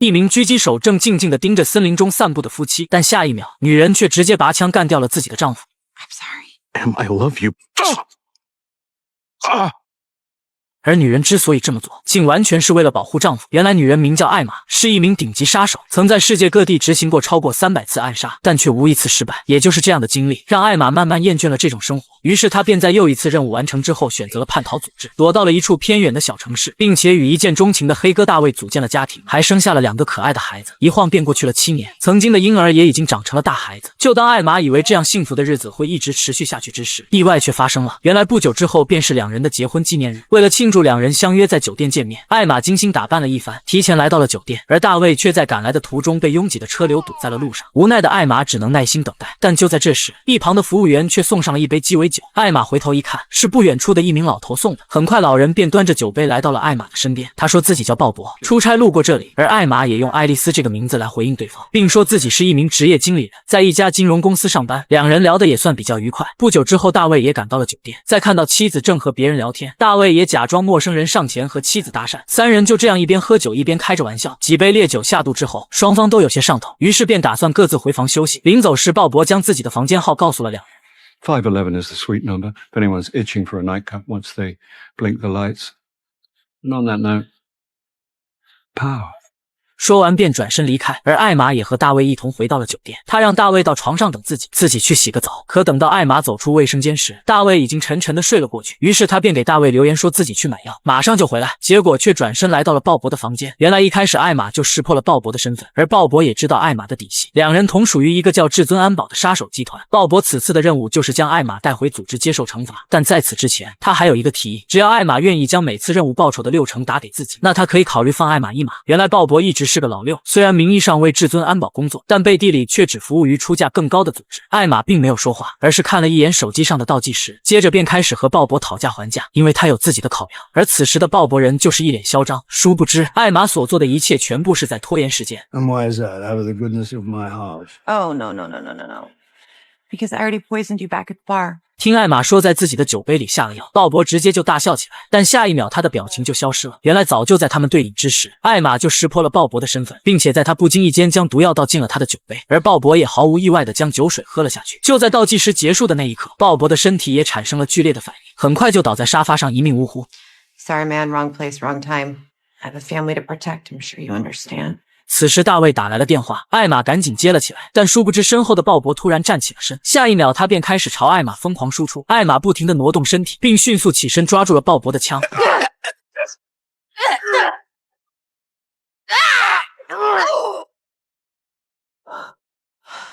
一名狙击手正静静地盯着森林中散步的夫妻，但下一秒，女人却直接拔枪干掉了自己的丈夫。I'm sorry. Em, I love you. 而女人之所以这么做，竟完全是为了保护丈夫。原来女人名叫艾玛，是一名顶级杀手，曾在世界各地执行过超过300次暗杀，但却无一次失败。也就是这样的经历，让艾玛慢慢厌倦了这种生活。于是她便在又一次任务完成之后，选择了叛逃组织，躲到了一处偏远的小城市，并且与一见钟情的黑哥大卫组建了家庭，还生下了2个可爱的孩子。一晃便过去了7年，曾经的婴儿也已经长成了大孩子。就当艾玛以为这样幸福的日子会一直持续下去之时，意外却发生了。原来不久之后便是2人的结婚纪念日，为了庆祝2人相约在酒店见面，艾玛精心打扮了一番，提前来到了酒店，而大卫却在赶来的途中被拥挤的车流堵在了路上。无奈的艾玛只能耐心等待，但就在这时，一旁的服务员却送上了一杯鸡尾酒。艾玛回头一看，是不远处的一名老头送的。很快，老人便端着酒杯来到了艾玛的身边，他说自己叫鲍勃，出差路过这里，而艾玛也用爱丽丝这个名字来回应对方，并说自己是一名职业经理人，在一家金融公司上班。2人聊得也算比较愉快。不久之后，大卫也赶到了酒店，在看到妻子正和别人聊天，大卫也假装陌生人上前和妻子搭讪。3人就这样一边喝酒一边开着玩笑，几杯烈酒下肚之后，双方都有些上头，于是便打算各自回房休息。临走时，鲍勃将自己的房间号告诉了2人。511 is the suite number if anyone's itching for a nightcap once they blink the lights. And on that note, power. 说完便转身离开，而艾玛也和大卫一同回到了酒店。她让大卫到床上等自己去洗个澡。可等到艾玛走出卫生间时，大卫已经沉沉的睡了过去。于是她便给大卫留言说自己去买药，马上就回来。结果却转身来到了鲍勃的房间。原来一开始艾玛就识破了鲍勃的身份，而鲍勃也知道艾玛的底细。2人同属于一个叫至尊安保的杀手集团。鲍勃此次的任务就是将艾玛带回组织接受惩罚，但在此之前，他还有一个提议，只要艾玛愿意将每次任务报酬的60%打给自己，那他可以考虑放艾玛一马。原来鲍勃一直是个老六，虽然名义上为至尊安保工作，但背地里却只服务于出价更高的组织。艾玛并没有说话，而是看了一眼手机上的倒计时，接着便开始和鲍勃讨价还价，因为他有自己的考量。而此时的鲍勃人就是一脸嚣张，殊不知艾玛所做的一切全部是在拖延时间。 And why is that? Out of the goodness of my heart. Oh, no. Because I already poisoned you back at the bar. 听艾玛说在自己的酒杯里下了药，鲍勃直接就大笑起来，但下一秒他的表情就消失了。原来早就在他们对饮之时，艾玛就识破了鲍勃的身份，并且在他不经意间将毒药倒进了他的酒杯，而鲍勃也毫无意外地将酒水喝了下去。就在倒计时结束的那一刻，鲍勃的身体也产生了剧烈的反应，很快就倒在沙发上一命呜呼。 Sorry, man. Wrong place, wrong time. I have a family to protect. I'm sure you understand. 此时大卫打来了电话，艾玛赶紧接了起来，但殊不知身后的鲍勃突然站起了身，下一秒他便开始朝艾玛疯狂输出。艾玛不停地挪动身体，并迅速起身抓住了鲍勃的枪。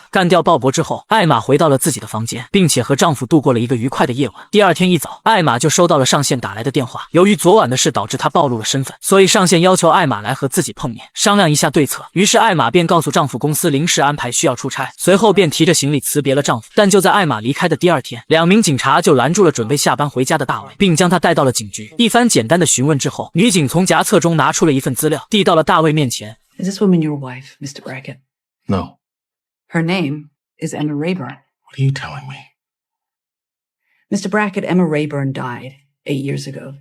干掉鲍勃之后，艾玛回到了自己的房间，并且和丈夫度过了一个愉快的夜晚。第二天一早，艾玛就收到了上线打来的电话，由于昨晚的事导致她暴露了身份，所以上线要求艾玛来和自己碰面，商量一下对策。于是艾玛便告诉丈夫公司临时安排需要出差，随后便提着行李辞别了丈夫。但就在艾玛离开的第二天，2名警察就拦住了准备下班回家的大卫，并将他带到了警局。一番简单的询问之后，女警从夹册中拿出了一份资料，递到了大卫面前。 Is this woman your wife, Mr. Brackett? No. Her name is Emma Rayburn. What are you telling me? Mr. Brackett, Emma Rayburn died 8 years ago.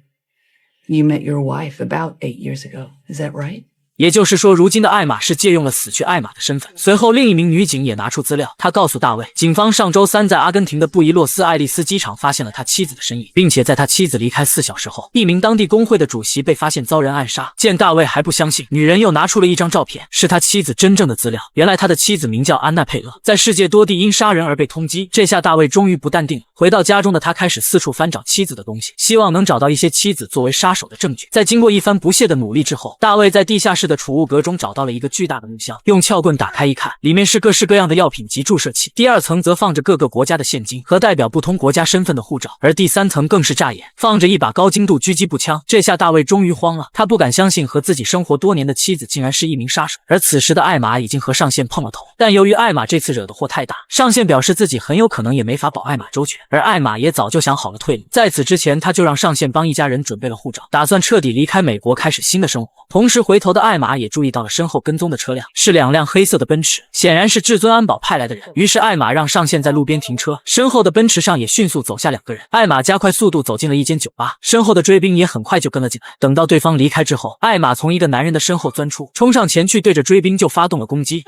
You met your wife about 8 years ago. Is that right? 也就是说，如今的艾玛是借用了死去艾玛的身份。随后，另一名女警也拿出资料，她告诉大卫，警方上周3在阿根廷的布宜诺斯艾利斯机场发现了他妻子的身影，并且在他妻子离开4小时后，一名当地工会的主席被发现遭人暗杀。见大卫还不相信，女人又拿出了一张照片，是他妻子真正的资料。原来他的妻子名叫安娜佩勒，在世界多地因杀人而被通缉。这下大卫终于不淡定了，回到家中的他开始四处翻找妻子的东西，希望能找到一些妻子作为杀手的证据。在经过一番不懈的努力之后，大卫在地下室的储物格中找到了一个巨大的木箱，用撬棍打开一看，里面是各式各样的药品及注射器。第2层则放着各个国家的现金和代表不同国家身份的护照，而第3层更是炸眼，放着一把高精度狙击步枪。这下大卫终于慌了，他不敢相信和自己生活多年的妻子竟然是一名杀手。而此时的艾玛已经和上线碰了头，但由于艾玛这次惹的祸太大，上线表示自己很有可能也没法保艾玛周全，而艾玛也早就想好了退路。在此之前，他就让上线帮一家人准备了护照，打算彻底离开美国，开始新的生活。同时回头的艾艾玛也注意到了身后跟踪的车辆是2辆黑色的奔驰，显然是至尊安保派来的人。于是艾玛让上线在路边停车，身后的奔驰上也迅速走下2个人。艾玛加快速度走进了一间酒吧，身后的追兵也很快就跟了进来。等到对方离开之后，艾玛从一个男人的身后钻出，冲上前去对着追兵就发动了攻击。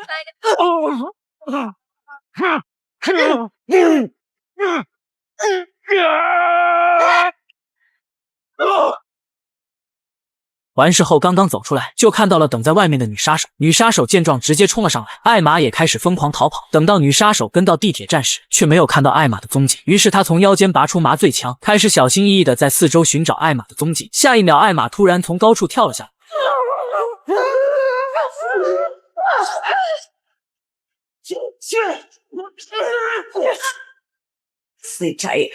完事后刚刚走出来，就看到了等在外面的女杀手。女杀手见状直接冲了上来，艾玛也开始疯狂逃跑。等到女杀手跟到地铁站时，却没有看到艾玛的踪迹。于是她从腰间拔出麻醉枪，开始小心翼翼的在四周寻找艾玛的踪迹。下一秒，艾玛突然从高处跳了下来。Sleep tight.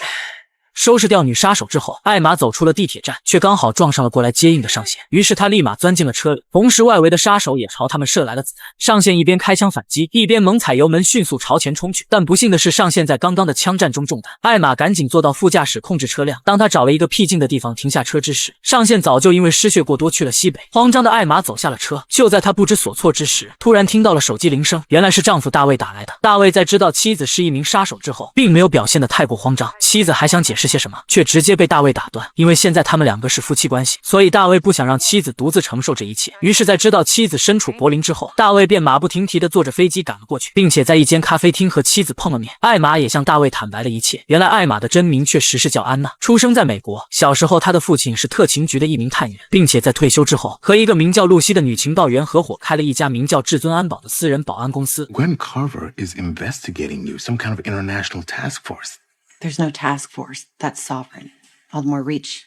收拾掉女杀手之后，艾玛走出了地铁站，却刚好撞上了过来接应的上线。于是他立马钻进了车里，同时外围的杀手也朝他们射来了子弹。上线一边开枪反击，一边猛踩油门迅速朝前冲去。但不幸的是，上线在刚刚的枪战中中弹。艾玛赶紧坐到副驾驶控制车辆。当他找了一个僻静的地方停下车之时，上线早就因为失血过多去了西北。慌张的艾玛走下了车，就在他不知所措之时，突然听到了手机铃声，原来是丈夫大卫打来的。大卫在知道妻子是一名杀手之后，并没有表现得太过慌张。妻子还想解释些什么，却直接被大卫打断。因为现在他们2个是夫妻关系，所以大卫不想让妻子独自承受这一切。于是在知道妻子身处柏林之后，大卫便马不停蹄地坐着飞机赶了过去，并且在一间咖啡厅和妻子碰了面。艾玛也向大卫坦白了一切。原来艾玛的真名确实是叫安娜，出生在美国。小时候她的父亲是特勤局的一名探员，并且在退休之后和一个名叫露西的女情报员合伙开了一家名叫至尊安保的私人保安公司。 Gwen Carver is investigating you, some kind of international task force. There's no task force. That's sovereign. All the more reach,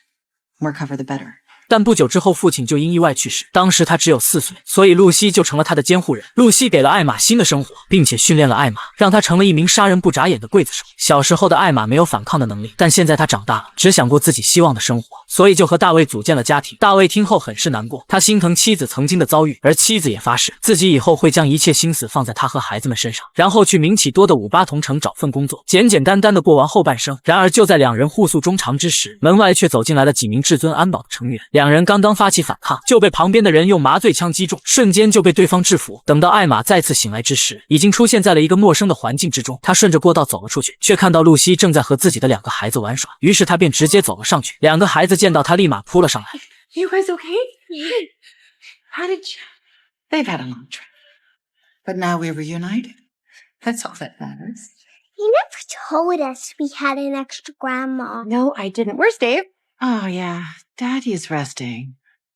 more cover, the better. 但不久之后，父亲就因意外去世。当时他只有4岁，所以露西就成了他的监护人。露西给了艾玛新的生活，并且训练了艾玛，让她成了一名杀人不眨眼的刽子手。小时候的艾玛没有反抗的能力，但现在她长大了，只想过自己希望的生活，所以就和大卫组建了家庭。大卫听后很是难过，他心疼妻子曾经的遭遇，而妻子也发誓自己以后会将一切心思放在他和孩子们身上，然后去名气多的58同城找份工作，简简单单的过完后半生。然而就在2人互诉衷肠之时，门外却走进来了几名至尊安保的成员。2人刚刚发起反抗，就被旁边的人用麻醉枪击中，瞬间就被对方制服。等到艾玛再次醒来之时，已经出现在了一个陌生的环境之中。他顺着过道走了出去，却看到露西正在和自己的2个孩子玩耍，于是他便直接走了上去。2个孩子见到他，立马扑了上来。You guys okay? How did you? They've had a long trip. But now we're reunited. That's all that matters. You never told us we had an extra grandma. No, I didn't. Where's Dave? Oh, yeah. Daddy's resting.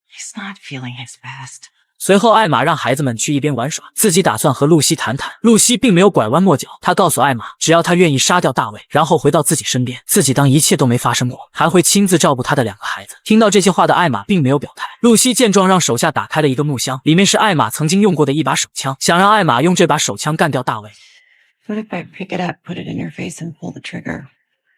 He's not feeling his best. 随后艾玛让孩子们去一边玩耍，自己打算和露西谈谈。露西并没有拐弯抹角，她告诉艾玛，只要她愿意杀掉大卫，然后回到自己身边，自己当一切都没发生过，还会亲自照顾她的2个孩子。听到这些话的艾玛并没有表态。露西见状，让手下打开了一个木箱，里面是艾玛曾经用过的一把手枪，想让艾玛用这把手枪干掉大卫。 What if I pick it up, put it in your face, and pull the trigger?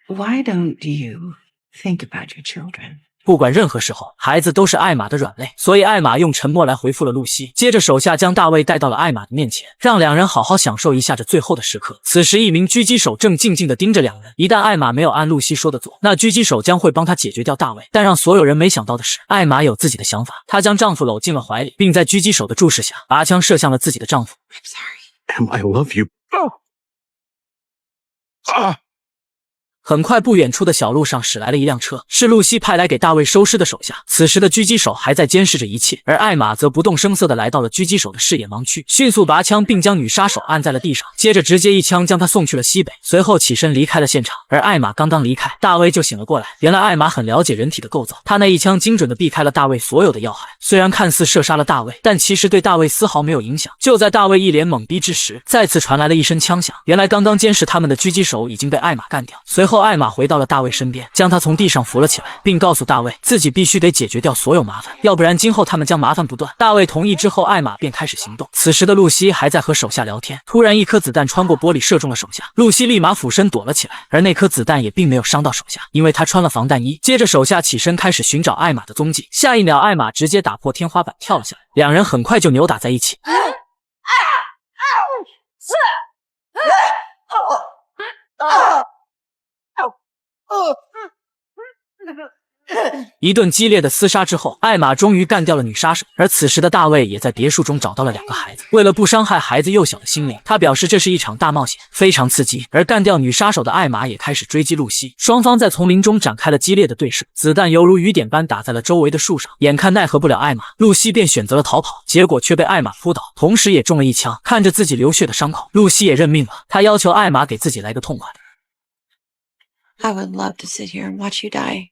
Why don't you think about your children? 不管任何时候，孩子都是艾玛的软肋，所以艾玛用沉默来回复了露西。接着手下将大卫带到了艾玛的面前，让2人好好享受一下这最后的时刻。此时一名狙击手正静静地盯着2人，一旦艾玛没有按露西说的做，那狙击手将会帮他解决掉大卫。但让所有人没想到的是，艾玛有自己的想法，她将丈夫搂进了怀里，并在狙击手的注视下，拔枪射向了自己的丈夫。 I'm sorry. Em, I love you. Ah! 很快，不远处的小路上驶来了一辆车，是露西派来给大卫收尸的手下。此时的狙击手还在监视着一切，而艾玛则不动声色地来到了狙击手的视野盲区，迅速拔枪，并将女杀手按在了地上，接着直接一枪将她送去了西北，随后起身离开了现场。而艾玛刚刚离开，大卫就醒了过来。原来艾玛很了解人体的构造，她那一枪精准地避开了大卫所有的要害，虽然看似射杀了大卫，但其实对大卫丝毫没有影响。就在大卫一脸懵逼之时，再次传来了一声枪响，原来刚刚监视他们的狙击手已经被艾玛干掉。随后艾玛回到了大卫身边，将他从地上扶了起来，并告诉大卫自己必须得解决掉所有麻烦，要不然今后他们将麻烦不断。大卫同意之后，艾玛便开始行动。此时的露西还在和手下聊天，突然一颗子弹穿过玻璃射中了手下，露西立马俯身躲了起来，而那颗子弹也并没有伤到手下，因为他穿了防弹衣。接着手下起身开始寻找艾玛的踪迹，下一秒艾玛直接打破天花板跳了下来，2人很快就扭打在一起。一顿激烈的厮杀之后，艾玛终于干掉了女杀手。而此时的大卫也在别墅中找到了2个孩子。为了不伤害孩子幼小的心灵，他表示这是一场大冒险，非常刺激。而干掉女杀手的艾玛也开始追击露西，双方在丛林中展开了激烈的对射，子弹犹如雨点般打在了周围的树上。眼看奈何不了艾玛，露西便选择了逃跑，结果却被艾玛扑倒，同时也中了一枪。看着自己流血的伤口，露西也认命了，她要求艾玛给自己来个痛快。I would love to sit here and watch you die.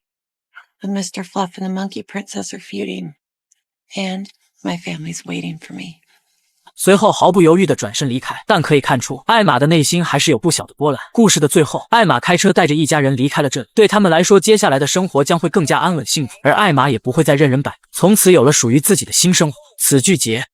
But Mr. Fluff and the Monkey Princess are feuding, and my family's waiting for me. 随后毫不犹豫地转身离开，但可以看出艾玛的内心还是有不小的波澜。故事的最后，艾玛开车带着一家人离开了这里，对他们来说，接下来的生活将会更加安稳幸福，而艾玛也不会再任人摆布，从此有了属于自己的新生活。此剧结。